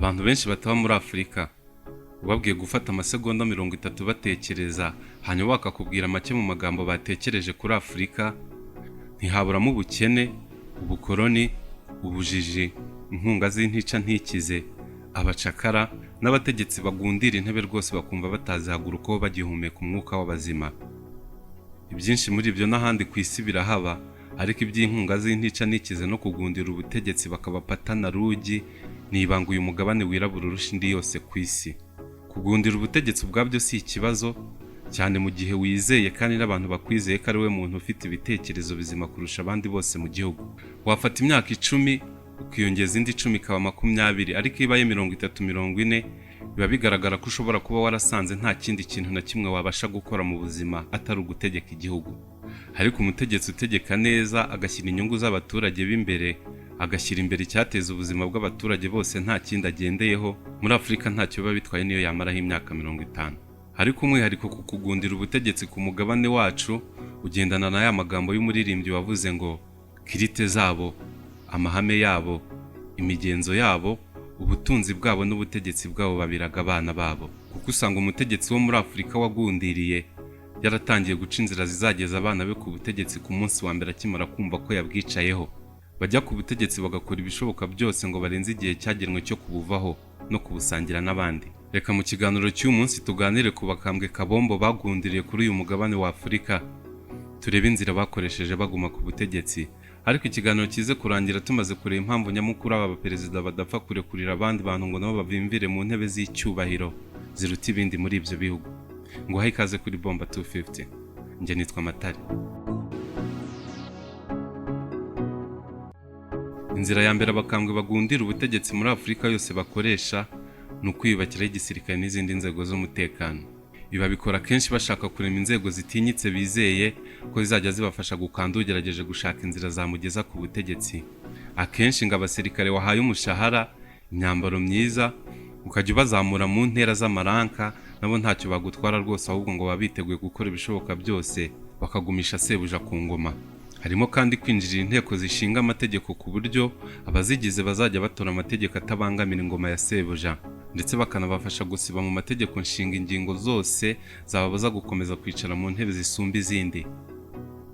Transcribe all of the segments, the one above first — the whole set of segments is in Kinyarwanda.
Abantu benshi bataba muri Afurika ubabwiye gufata amasegonda 30 batekereza hanyuma bakakubwira make mu magambo batekereje kuri Afurika, ntihaburamo ubukene, ubukoroni, ubujiji, inkunga z'intica ntikize, abacakara n'abategetsi bagundira intebe rwose bakumva batazihagurukaho bagihumeka umwuka w'abazima. Ibyinshi muri ibyo n'ahandi ku isi birahaba, ariko iby'inkunga z'intica ntikize no kugundira ubutegetsi bakabapatana rugi nibanguye umugabane wirabura urusha indi yose ku isi. Kugundira ubutegetsi ubwabyo si ikibazo, cyane mu gihe wizeye kandi n'abantu bakwizeye ko ari we muntu ufite ibitekerezo bizima kurusha abandi bose mu gihugu. Wafata imyaka 10 ukiyongeza indi 10 ikaba 20, ariko ibaye 30-40 biba bigaragara ko ushobora kuba warasanze nta kindi kintu na kimwe wabasha gukora mu buzima atari ugutegeka igihugu. Ariko umutegetsi utegeka neza agashyira inyungu z'abaturage b'imbere, agashyira imbere icyateza ubuzima bw'abaturage bose nta kindi agendeyeho, muri Afurika ntacyo biba bitwaye niyo yamaraho imyaka 50. Ariko umwihariko ku kugundira ubutegetsi ku mugabane wacu ugendana na ya magambo y'umuririmbyi wavuze ngo kirite zabo, amahame yabo, imigenzo yabo, ubutunzi bwabo n'ubutegetsi bwabo babiraga abana babo. Kuko usanga umutegetsi wo muri Afurika wagundiriye yaratangiye guca inzira zizageza abana be ku butegetsi ku munsi wa mbere akimara kumva ko yabwicayeho. Bajya ku butegetsi bagakora ibishoboka byose ngo barenze igihe cyagenwe cyo kubuvaho no kubusangira n'abandi. Reka mu kiganiro cy'uyu munsi tuganire ku bakambwe kabombo bagundiriye kuri uyu mugabane wa Afurika, turebe inzira bakoresheje baguma ku butegetsi. Ariko ikiganiro kize kurangira tumaze kureba impamvu nyamukuru aba baperezida badapfa kurekurira abandi bantu ngo nabo bavimvire mu ntebe z'icyubahiro ziruta ibindi muri ibyo bihugu. Ngo haye ikaze kuri Bomba 250. Njye nitwa Matari. Inzira ya mbere abakambwe bagundira ubutegetsi muri Afurika yose bakoresha ni ukwiyubakira igisirikare n'izindi nzego z'umutekano. Iba bikora kenshi bashaka kurema inzego zitinyitse bizeye ko zizajya zibafasha gukanda ugerageje gushaka inzira zamugeza ku butegetsi. Akenshi ngo abasirikare wahaye umushahara, imyambaro myiza, ukajya ubazamura mu ntera z'amaranka, nabo ntacyo bagutwara rwose, ahubwo ngo babiteguye gukora ibishoboka byose bakagumisha sebuja ku ngoma. Harimo kandi kwinjirira inteko zishinga amategeko ku buryo abazigize bazajya batora amategeko atabangamira ingoma ya sebuja, ndetse bakanabafasha gusiba mu mategeko nshinga ingingo zose zababuza gukomeza kwicara mu ntebe zisumba izindi.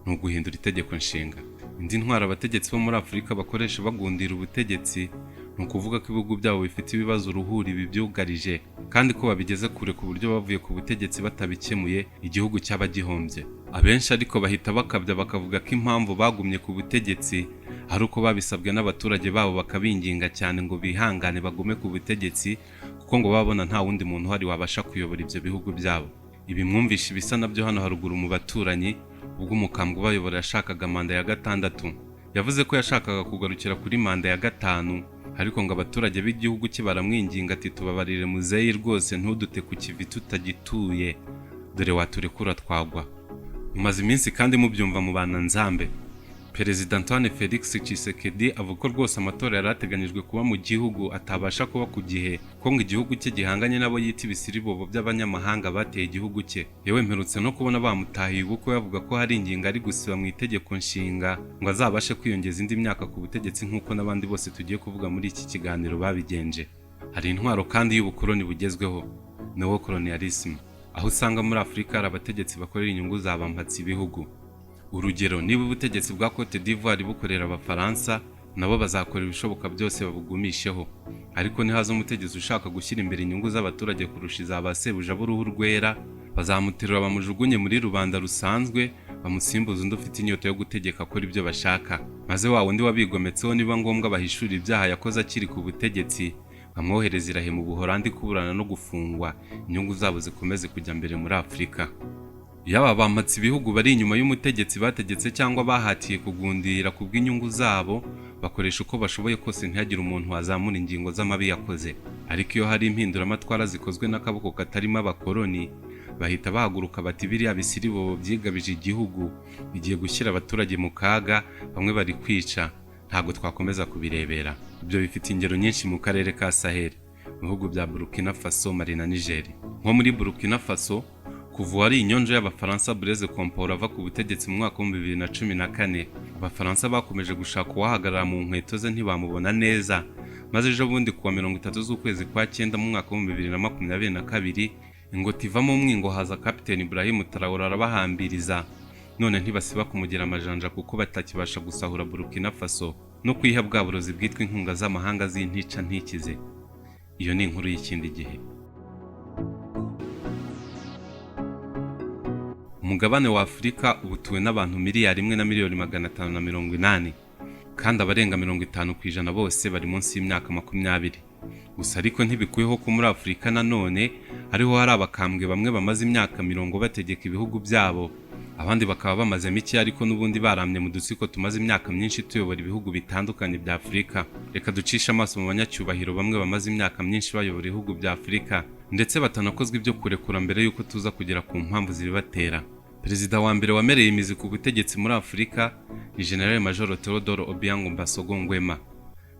Ni uguhindura itegeko nshinga. Indi ntwara abategetsi bo muri Afurika bakoresha bagundira ubutegetsi ni ukuvuga ko ibihugu byabo bifite ibibazo uruhuri bibyugarije, kandi ko babigeze kure ku buryo bavuye ku butegetsi batabikemuye igihugu cyaba gihombye. Abenshi ariko bahita bakabya bakavuga ko impamvu bagumye ku butegetsi ari uko babisabwe n'abaturage babo bakabinginga cyane ngo bihangane bagume ku butegetsi, kuko ngo babona nta wundi muntu uhari wabasha kuyobora ibyo bihugu byabo. Ibi mwumvishe ibisa nabyo hano haruguru mu baturanyi, ubwo umukambwe ubayobora yashakaga manda ya 6. Yavuze ko yashakaga kugarukira kuri manda ya 5, ariko ngo abaturage b'igihugu cye baramwinginga ati tubabarire muzeyi rwose ntudute ku kivi tutagituye, dore waturekura twagwa. Mumaze iminsi kandi mubyumva mu bana nzambe. Perezida Antoine Felix Tshisekedi avuga ko rwose amatora yarateganyijwe kuba mu gihugu atabasha kuba ku gihe, ko ngo igihugu cye gihanganye nabo yita ibisiribobo by'abanyamahanga bateye igihugu cye. Yewe mperutse no kubona bamutahiye ubukwe bavuga ko hari ingingo ari gusiba mu itegeko nshinga ngo azabashe kwiyongeza indi myaka ku butegetsi nk'uko n'abandi bose tugiye kuvuga muri iki kiganiro babigenje. Hari intwaro kandi y'ubukoloni bugezweho, neocolonialism, aho usanga muri Afurika hari abategetsi bakorera inyungu zabampatse ibihugu. Urugero, niba ubutegetsi bwa Cote d'Ivoire bukorera abafaransa, nabo bazakora ibishoboka byose babugumisheho. Ariko nihaza umutegetsi ushaka gushyira imbere inyungu z'abaturage kurusha izabasebuja b'uruhu rwera, bazamuterura bamujugunye muri rubanda rusanzwe, bamusimbuza undi ufite inyota yo gutegeka akora ibyo bashaka, maze wa wundi wabigometseho niba ngombwa bahishura ibyaha yakoze akiri ku butegetsi, bamwohereza irahe mu Buholandi kuburana no gufungwa, inyungu zabo zikomeze kujya mbere muri Afurika. Yaba bampatse ibihugu bari inyuma y'umutegetsi bategetse cyangwa bahatiye kugundira ku bw'inyungu zabo, bakoresha uko bashoboye kose ntihagire umuntu wazamura ingingo z'amabi yakoze. Ariko iyo hari impinduramatwara zikozwe n'akaboko katarimo abakoloni, bahita bahaguruka bati biriya bisiribobo byigabije igihugu bigiye gushyira abaturage mu kaga, bamwe bari kwica, ntabwo twakomeza kubirebera. Ibyo bifite ingero nyinshi mu karere ka Sahel, mu bihugu bya Burkina Faso, Mali na Niger. Nko muri Burkina Faso, kuva ari inyonjo y'abafaransa Blaise Compaoré ava ku butegetsi mu mwaka wa 2014, abafaransa bakomeje gushaka uwahagarara mu nkweto ze ntibamubona neza, maze ejo bundi kuwa 30 z'ukwezi kwa 9 mu mwaka wa 2022 ingoti ivamo umwingo haza Kapiteni Ibrahim Traoré arabahambiriza, none ntibasiba kumugira amajanja kuko batakibasha gusahura Burkina Faso no kwiha bwa burozi bwitwa inkunga z'amahanga z'intica ntikize. Iyo ni inkuru y'ikindi gihe. Umugabane wa Afurika ubutuwe n'abantu miliyari 1,580,000 kandi abarenga 50% bose bari munsi y'imyaka 20. Gusa ariko ntibikuyeho ko muri Afurika nanone hariho hari abakambwe bamwe bamaze imyaka 40 bategeka ibihugu byabo, abandi bakaba bamaze mike ariko n'ubundi baramye mu dutsiko tumaze imyaka myinshi tuyobora ibihugu bitandukanye bya Afurika. Reka ducisha amaso mu banyacyubahiro bamwe bamaze imyaka myinshi bayobora ibihugu bya Afurika ndetse batanakozwe ibyo kurekura mbere yuko tuza kugera ku mpamvu zibibatera. Perezida wa mbere wamereye imizi ku butegetsi muri Afurika ni General Major Teodoro Obiang Nguema,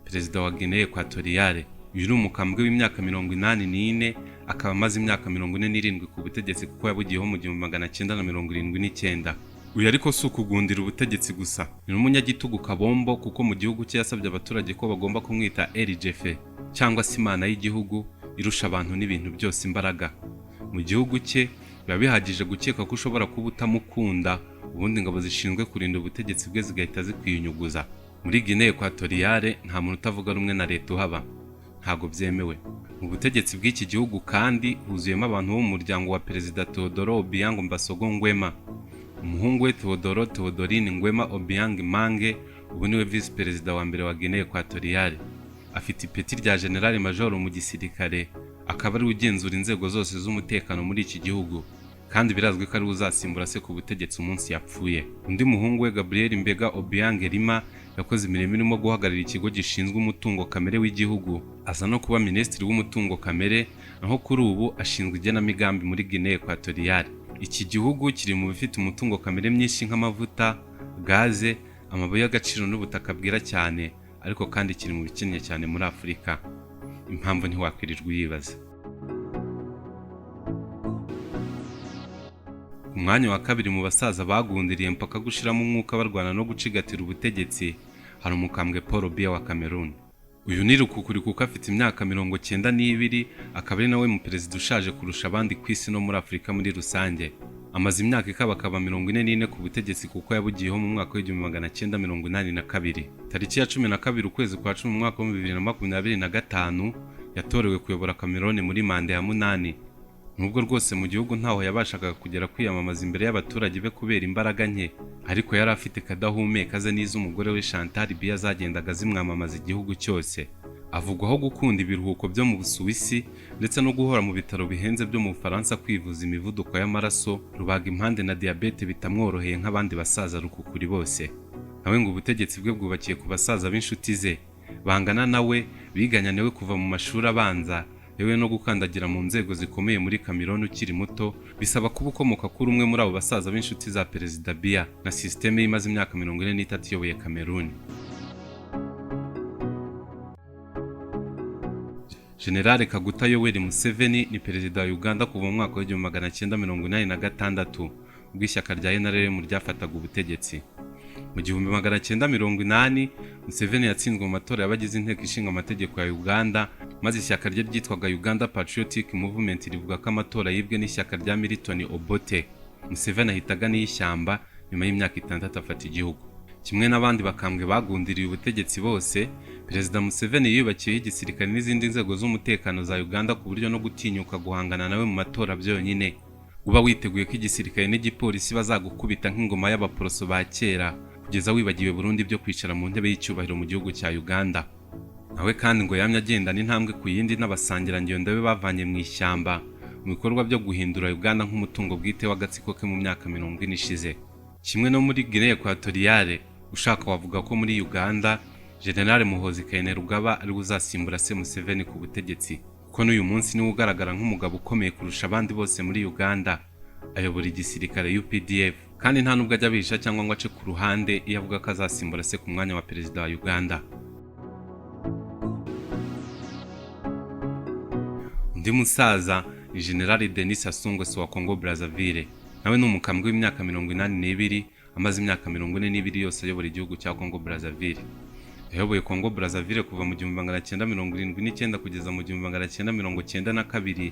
perezida wa Guinea Equatoriale. Uyu ni umukambwe w'imyaka 84 akaba amaze imyaka 47 ku butegetsi kuko yabugiyeho mu 1979. Uyu ariko si ukugundira ubutegetsi gusa, ni n'umunyagitugu kabombo kuko mu gihugu cye yasabye abaturage ko bagomba kumwita LGF cyangwa se Imana y'igihugu irusha abantu n'ibintu byose imbaraga. Mu gihugu cye biba bihagije gukeka ko ushobora kuba utamukunda, ubundi ingabo zishinzwe kurinda ubutegetsi bwe zigahita zikwiyunyuguza. Muri Guinea Equatoriale nta muntu utavuga rumwe na leta uhaba, ntago byemewe. Mu butegetsi bw'iki gihugu kandi huzuyemo abantu bo mu muryango wa Perezida Teodoro Obiang Nguema. Umuhungu we Teodorine Nguema Obiang Mange ubu niwe Vice Perezida wa mbere wa Guinea Equatoriale. Afite ipeti rya General Major mu gisirikare, akaba ari ugenzura inzego zose z'umutekano muri iki gihugu, kandi birazwi ko ari uzasimbura se ku butegetsi umunsi yapfuye. Undi muhungu we Gabriel Mbega Obiang Lima yakoze imirimo irimo guhagararira ikigo gishinzwe umutungo kamere w'igihugu, aza no kuba minisitiri w'umutungo kamere, naho kuri ubu ashinzwe igenamigambi muri Guinea Equatoriale. Iki gihugu kiri mu bifite umutungo kamere myinshi nk'amavuta, gaze, amabuye y'agaciro n'ubutaka bwera cyane, ariko kandi kiri mu bikennye cyane muri Afurika. Impamvu ntiwakwirirwa uyibaza. Umwanya wa kabiri mu basaza bagundiriye mpaka gushiramo umwuka barwana no gucigatira ubutegetsi hari umukambwe Paul Biya wa Cameroon. Uyu ni rukukuri kuko afite imyaka 92, akaba ari nawe mu perezida ushaje kurusha abandi ku isi no muri Afurika muri rusange. Amaze imyaka ikabakaba 44 ku butegetsi kuko yabugiyeho mu mwaka wa 1982. Tariki ya 12 ukwezi kwa 10 mu mwaka wa 2025 yatorewe kuyobora Cameroon muri manda ya 8. Nubwo rwose mu gihugu ntaho yabashaga kugera kwiyamamaza imbere y'abaturage be kubera imbaraga nke, ariko yari afite kadahumeka ze n'iz'umugore we Chantal Biya zagendaga zimwamamaza igihugu cyose. Avugwaho gukunda ibiruhuko byo mu Busuwisi ndetse no guhora mu bitaro bihenze byo mu Bufaransa kwivuza imivuduko y'amaraso, rubaga impande na diabete bitamworoheye nk'abandi basaza rukukuri bose. Nawe ngo ubutegetsi bwe bwubakiye ku basaza b'inshuti ze bangana nawe, biganya nawe kuva mu mashuri abanza, yewe no gukandagira mu nzego zikomeye muri Cameroon ukiri muto, bisaba kuba ukomoka kuri umwe muri abo basaza b'inshuti za Perezida Biya na systeme imaze imyaka 43 iyoboye Cameroon. General Kaguta Yoweri Museveni ni perezida wa Uganda kuva mu mwaka wa 1986 ubwo ishyaka rya NRM ryafataga ubutegetsi. Mu 1980 Museveni yatsinzwe mu matora y'abagize inteko ishinga amategeko ya Uganda, maze ishyaka rye ryitwaga Uganda Patriotic Movement rivuga ko amatora yibwe n'ishyaka rya Milton Obote. Museveni ahitaga n'ishyamba nyuma y'imyaka 6 afata igihugu. Kimwe n'abandi bakambwe bagundiriye ubutegetsi bose, Perezida Museveni yubakiye igisirikare n'izindi nzego z'umutekano za Uganda ku buryo no gutinyuka guhangana nawe mu matora byonyine. Uba witeguye ko igisirikare n'igipolisi bazagukubita nk'ingoma y'abaporoso ba kera kugeza wibagiwe Burundi byo kwicara mu ntebe y'icyubahiro mu gihugu cya Uganda. Nawe kandi ngo yamye agenda n'intambwe ku yindi n'abasangirangendo be bavanye mu ishyamba mu bikorwa byo guhindura Uganda nk'umutungo bwite w'agatsiko ke mu myaka 40 ishize. Kimwe no muri Guinea Equatoriale, ushaka wavuga ko muri Uganda General Muhoozi Kainerugaba ari uzasimbura se Museveni ku butegetsi, kuko n'uyu munsi niwe ugaragara nk'umugabo ukomeye kurusha abandi bose muri Uganda. Ayobora igisirikare UPDF kandi nta nubwo ajya abisha cyangwa ngo ace ku ruhande iyo avuga ko azasimbura se ku mwanya wa perezida wa Uganda. Undi musaza ni General Denis Sassou Nguesso wa Congo Brazzaville. Nawe ni umukambwe w'imyaka 82, amaze imyaka 42 yose ayobora igihugu cya Congo Brazzaville. yayoboye Congo Brazzaville kuva mu 1979 kugeza mu 1992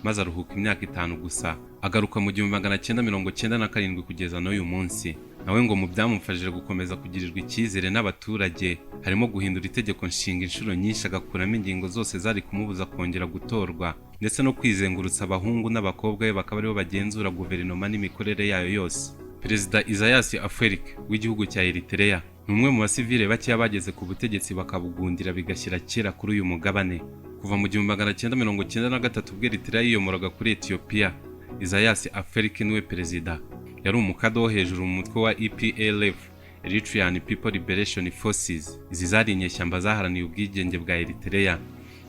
maze aruhuka imyaka 5 gusa, agaruka mu 1997 kugeza n'uyu munsi. Nawe ngo mu byamufashije gukomeza kugirirwa icyizere n'abaturage harimo guhindura itegeko nshinga inshuro nyinshi, agakuramo ingingo zose zari kumubuza kongera gutorwa, ndetse no kwizengurutsa abahungu n'abakobwa be bakaba aribo bagenzura guverinoma n'imikorere yayo yose. Perezida Isaias Afwerki w'igihugu cya Eritrea ni umwe mu basivile bakeya bageze ku butegetsi bakabugundira bigashyira kera kuri uyu mugabane. Kuva mu 1993 ubwo Eritrea yiyomoraga kuri Ethiopia, Isaias Afwerki niwe perezida. Yari umukada wo hejuru mu mutwe wa EPLF, Eritrean People Liberation Forces. Izi zari inyeshyamba zaharaniye ubwigenge bwa Eritrea,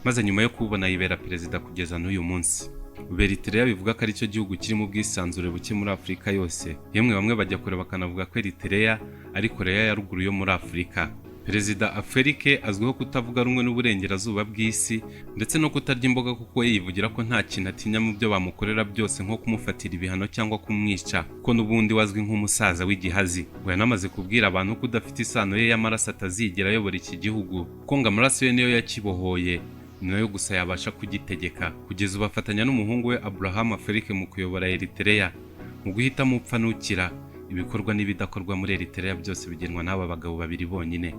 maze nyuma yo kubona yibera perezida kugeza n'uyu munsi. Eritrea bivuga ko ari cyo gihugu kirimo ubwisanzure buke muri Afurika yose. Yemwe bamwe bajya kure bakanavuga ko Eritrea ari Korea ya ruguru yo muri Afurika. Perezida Afwerki azwiho kutavuga rumwe n'uburengerazuba bw'isi ndetse no kutarya imboga, kuko yivugira ko nta kintu atinya mu byo bamukorera byose, nko kumufatira ibihano cyangwa kumwica, ko n'ubundi wazwi nk'umusaza w'igihazi. Ngo yanamaze kubwira abantu ko udafite isano ye y'amaraso atazigera ayobora iki gihugu, ko ngo amaraso ye niyo yakibohoye, ni nayo gusa yabasha kugitegeka. Kugeza ubu afatanya n'umuhungu we Abraham Afwerki mu kuyobora Eritrea. Mu guhitamo upfa n'ukira, ibikorwa n'ibidakorwa muri Eritrea byose bigenwa n'aba bagabo babiri bonyine.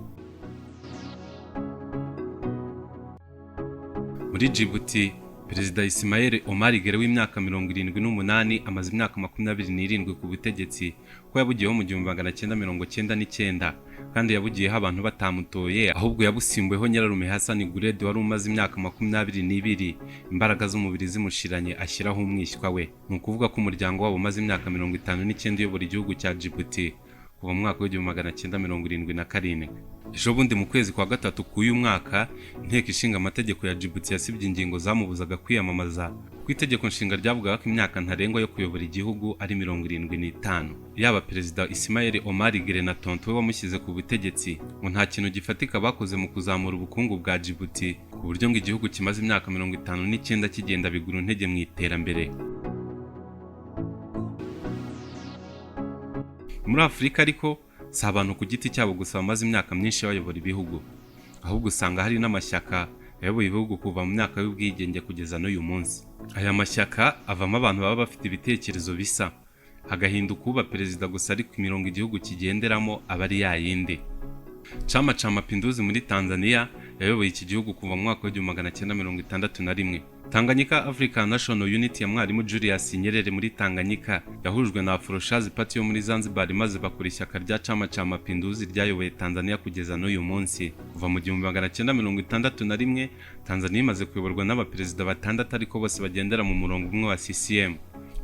Muri Djibouti, Perezida Ismail Omar Guelleh w'imyaka 78 amaze imyaka 27 ku butegetsi, ko yabugiyeho mu 1999 kandi yabugiyeho abantu batamutoye, ahubwo yabusimbuyeho Nyirarume Hassan Guled wari umaze imyaka 22 imbaraga z'umubiri zimushiranye ashyiraho umwishywa we. Ni ukuvuga ko umuryango wabo umaze imyaka 59 uyobora igihugu cya Djibouti kuva mu mwaka w'1977. Ejo bundi mu kwezi kwa gatatu k'uyu mwaka, inteko ishinga amategeko ya Djibouti yasibye ingingo zamubuzaga kwiyamamaza, ku itegeko nshinga ryavugaga ko imyaka ntarengwa yo kuyobora igihugu ari 75. Yaba Perezida Ismail Omar Guelleh na tonto we wamushyize ku butegetsi ngo nta kintu gifatika bakoze mu kuzamura ubukungu bwa Djibouti, ku buryo ngo igihugu kimaze imyaka 59 kigenda bigura intege mu iterambere. Muri Afurika ariko si abantu ku giti cyabo gusa bamaze imyaka myinshi bayobora ibihugu, ahubwo usanga hari n'amashyaka yayoboye ibihugu kuva mu myaka y'ubwigenge kugeza n'uyu munsi. Aya mashyaka avamo abantu baba bafite ibitekerezo bisa, hagahinduka uba perezida gusa ariko imirongo igihugu kigenderamo aba ari yayindi. Chama cha Mapinduzi muri Tanzania yayoboye iki gihugu kuva mu mwaka w'1961. Tanganyika African National Unity ya mwarimu Julius Nyerere muri Tanganyika yahujwe na Afro-Shirazi Party yo muri Zanzibar, maze bakora ishyaka rya Chama cha Mapinduzi ryayoboye Tanzania kugeza n'uyu munsi. Kuva mu 1961 Tanzania imaze kuyoborwa n'abaperezida batandatu ariko bose bagendera mu murongo umwe wa CCM.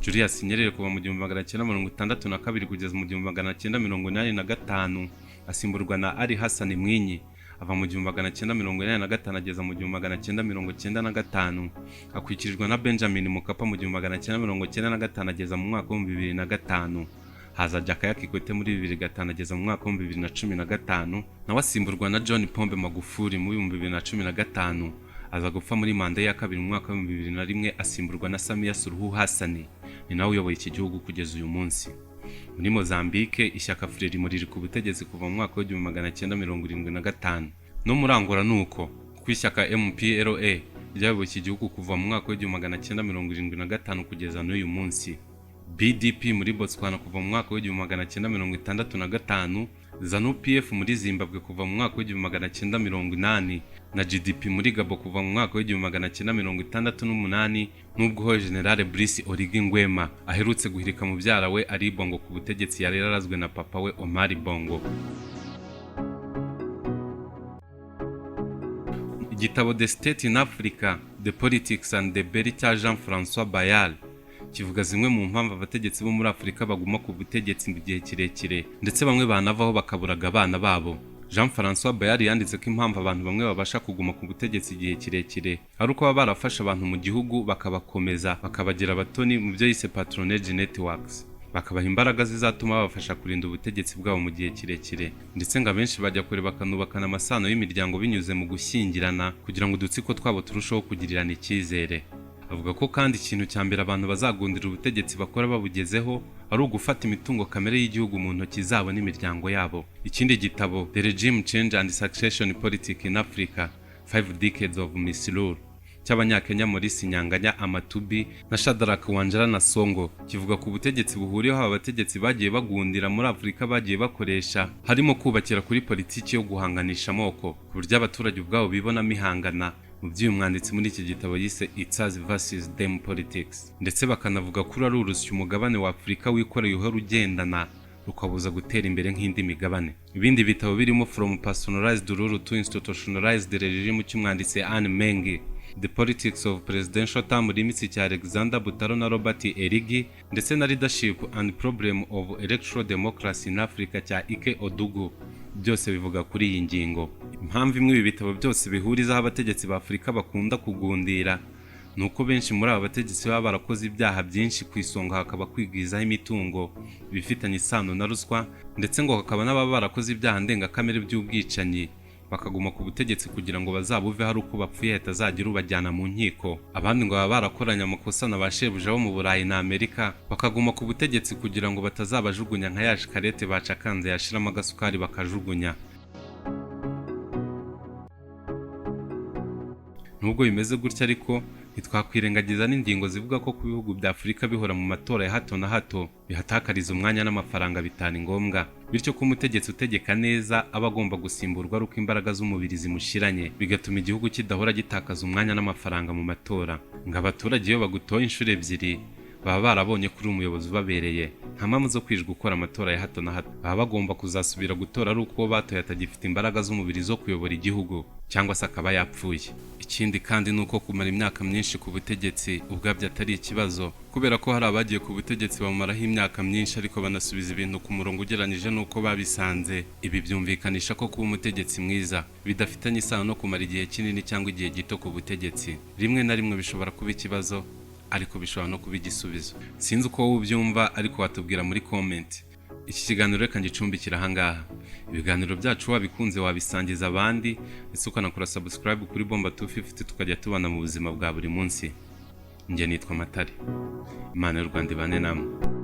Julius Nyerere kuva mu 1962 kugeza mu 1985 asimburwa na Ali Hassan Mwinyi. Ava mu 1985 ageza mu 1995, akurikirijwe na Benjamin Mkapa mu 1995 ageza mu mwaka wa 2005. Haza Jakaya Kikwete muri 2005 ageza mu mwaka wa 2015, nawe asimburwa na John Pombe Magufuli mu 2015. Aza gupfa muri manda ya kabiri mu mwaka wa 2001 asimburwa na Samia Suluhu Hassan, ni nawe uyoboye iki gihugu kugeza uyu munsi. Muri Mozambique ishyaka Frelimo riri ku butegetsi kuva mu mwaka wa 1975. No muri Angola nuko, ku ishyaka MPLA ryayoboye iki gihugu kuva mu mwaka wa 1975 kugeza n'uyu munsi. BDP muri Botswana kuva mu mwaka wa 1965, ZANU-PF muri Zimbabwe kuva mu mwaka wa 1980 na GDP muri Gabo kuva mu mwaka wa 1968, nubwo ho General Brice Oligui Nguema aherutse guhirika mubyara we Ali Bongo ku butegetsi yari yarazwe na papa we Omar Bongo. Igitabo The State in Africa, The Politics and the Belly cya Jean-François Bayal kivuga zimwe mu mpamvu abategetsi bo muri Afurika baguma ku butegetsi mu gihe kirekire ndetse bamwe banavaho bakaburaga abana babo. Jean-François Bayal yanditse ko impamvu abantu bamwe babasha kuguma ku butegetsi igihe kirekire ari uko baba barafasha abantu mu gihugu bakabakomeza bakabagira abatoni mu byo yise patronage networks, bakabaha imbaraga zizatuma babafasha kurinda ubutegetsi bwabo mu gihe kirekire, ndetse ngo abenshi bajya kure bakanubakana amasano y'imiryango binyuze mu gushyingirana kugira ngo udutsiko twabo turusheho kugirirana icyizere. Avuga ko kandi ikintu cya mbere abantu bazagundira ubutegetsi bakora babugezeho ari ugufata imitungo kamere y'igihugu mu ntoki zabo n'imiryango yabo. Ikindi gitabo The Regime Change and Succession Politics in Africa 5 Decades of Misrule cy'Abanyakenya Maurice Nyanganya Amatubi na Shadrack Wanjara na Songo kivuga ku butegetsi buhuriyeho abategetsi bagiye bagundira muri Afurika bagiye bakoresha, harimo kubakira kuri politiki yo guhanganisha amoko ku buryo abaturage ubwabo bibonamo ihangana. Mu by'uyu mwanditsi muri iki gitabo yise It's Us versus Them Politics, ndetse bakanavuga kuri ari urusyo umugabane wa Afurika wikoreye uhora ugendana rukabuza gutera imbere nk'indi migabane. Ibindi bitabo birimo From Personalized Rule to Institutionalized Regime cy'umwanditsi Anne Menge, The Politics of Presidential Term Limits cya Alexander Butaro na Robert Erigi, ndetse na Leadership and Problem of Electoral Democracy in Africa cya Ike Odugu, byose bivuga kuri iyi ngingo. Impamvu imwe ibi bitabo byose bihurizaho abategetsi ba Afurika bakunda kugundira nuko benshi muri aba bategetsi baba barakoze ibyaha byinshi, ku isonga hakaba kwigwizaho imitungo bifitanye isano na ruswa, ndetse ngo hakaba n'ababa barakoze ibyaha ndengakamere by'ubwicanyi bakaguma ku butegetsi kugira ngo bazabuve hari uko bapfuye hatazagira ubajyana mu nkiko. Abandi ngo baba barakoranye amakosa na ba shebuja bo mu Burayi na Amerika bakaguma ku butegetsi kugira ngo batazabajugunya nka ya shikarete bacakanze yashiramo agasukari bakajugunya. Nubwo bimeze gutya ariko ntitwakwirengagiza n'ingingo zivuga ko ku bihugu bya Afurika bihora mu matora ya hato na hato bihatakariza umwanya n'amafaranga bitari ngombwa, bityo ko umutegetsi utegeka neza aba agomba gusimburwa ari uko imbaraga z'umubiri zimushiranye, bigatuma igihugu kidahora gitakaza umwanya n'amafaranga mu matora. Ngo abaturage iyo bagutoye inshuro ebyiri baba barabonye kuri umuyobozi ubabereye, nta mpamvu zo kwijwa gukora amatora ya hato na hato. Baba bagomba kuzasubira gutora ari uko batoye atagifite imbaraga z'umubiri zo kuyobora igihugu cyangwa se akaba yapfuye. Ikindi kandi nuko kumara imyaka myinshi ku butegetsi ubwabyo atari ikibazo, kubera ko hari abagiye ku butegetsi bamaraho imyaka myinshi ariko banasubiza ibintu ku murongo ugereranyije n'uko babisanze. Ibi byumvikanisha ko kuba umutegetsi mwiza bidafitanye isano no kumara igihe kinini cyangwa igihe gito ku butegetsi. Rimwe na rimwe bishobora kuba ikibazo ariko bishobora no kuba igisubizo. Sinzi uko wowe ubyumva ariko watubwira muri comment. Iki kiganiro reka ngicumbikira ahangaha. Ibiganiro byacu wabikunze wabisangiza abandi, ndetse ukanakora subscribe kuri Bomba 250 tukajya tubana mu buzima bwa buri munsi. Njye nitwa Matare. Imana y'u Rwanda ibane namwe.